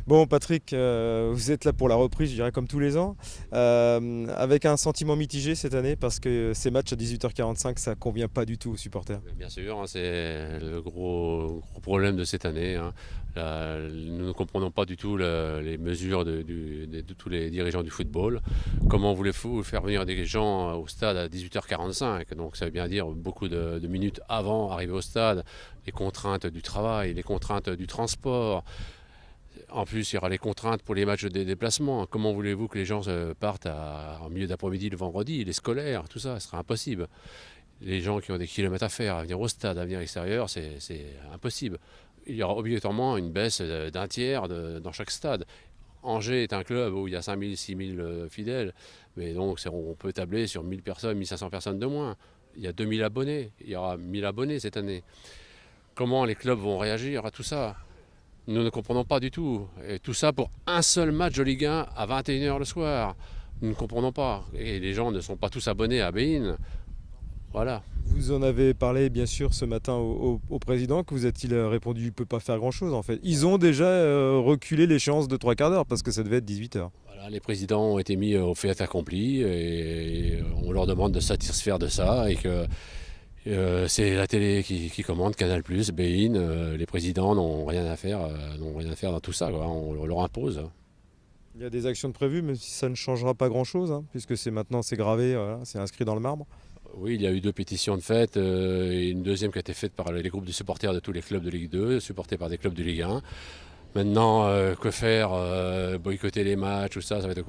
Bon, Patrick, vous êtes là pour la reprise, je dirais, comme tous les ans, avec un sentiment mitigé cette année, parce que ces matchs à 18h45, ça convient pas du tout aux supporters. Bien sûr, hein, c'est le gros problème de cette année, hein. Nous ne comprenons pas du tout les mesures de tous les dirigeants du football. Comment voulez-vous faire venir des gens au stade à 18h45? Donc ça veut bien dire beaucoup de minutes avant arriver au stade, les contraintes du travail, les contraintes du transport. En plus, il y aura les contraintes pour les matchs des déplacements. Comment voulez-vous que les gens partent en milieu d'après-midi le vendredi, les scolaires, tout ça, ce sera impossible. Les gens qui ont des kilomètres à faire, à venir au stade, à venir à l'extérieur, c'est impossible. Il y aura obligatoirement une baisse d'un tiers dans chaque stade. Angers est un club où il y a 5000, 6000 fidèles, mais donc on peut tabler sur 1000 personnes, 1500 personnes de moins. Il y a 2000 abonnés, il y aura 1000 abonnés cette année. Comment les clubs vont réagir à tout ça? Nous ne comprenons pas du tout. Et tout ça pour un seul match de Ligue 1 à 21h le soir. Nous ne comprenons pas. Et les gens ne sont pas tous abonnés à Bein. Voilà. Vous en avez parlé, bien sûr, ce matin au président, que vous a-t-il répondu? Il ne peut pas faire grand-chose, en fait. Ils ont déjà reculé l'échéance de trois quarts d'heure, parce que ça devait être 18h. Voilà, les présidents ont été mis au fait accompli et on leur demande de satisfaire de ça et que c'est la télé qui commande, Canal+, Bein, les présidents n'ont rien à faire dans tout ça, quoi. On leur impose. Il y a des actions de prévues, même si ça ne changera pas grand-chose, hein, puisque c'est gravé, voilà, c'est inscrit dans le marbre. Oui, il y a eu deux pétitions de fait et une deuxième qui a été faite par les groupes de supporters de tous les clubs de Ligue 2, supportés par des clubs de Ligue 1. Maintenant, que faire? Boycotter les matchs, tout ça, ça va être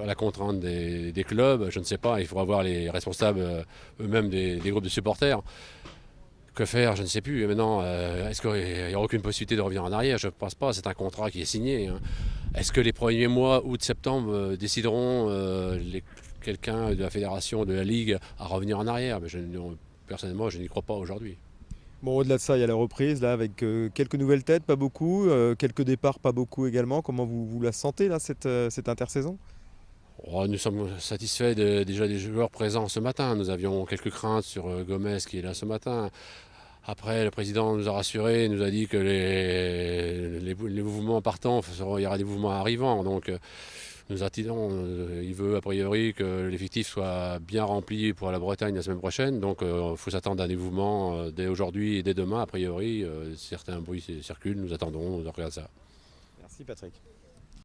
à la contrainte des clubs. Je ne sais pas, il faudra voir les responsables eux-mêmes des groupes de supporters. Que faire? Je ne sais plus. Et maintenant, est-ce qu'il n'y aura aucune possibilité de revenir en arrière? Je ne pense pas, c'est un contrat qui est signé, hein. Est-ce que les premiers mois, août, septembre, décideront quelqu'un de la fédération, de la ligue, à revenir en arrière? Mais personnellement, je n'y crois pas aujourd'hui. Bon, au-delà de ça, il y a la reprise, là, avec quelques nouvelles têtes, pas beaucoup, quelques départs, pas beaucoup également. Comment vous la sentez, là, cette intersaison? Oh, nous sommes satisfaits déjà des joueurs présents ce matin. Nous avions quelques craintes sur Gomez qui est là ce matin. Après, le président nous a rassurés, nous a dit que les mouvements partants, il y aura des mouvements arrivants. Donc nous attendons, il veut a priori que l'effectif soit bien rempli pour la Bretagne la semaine prochaine. Donc il faut s'attendre à des mouvements dès aujourd'hui et dès demain. A priori, certains bruits circulent, nous attendons, on regarde ça. Merci, Patrick.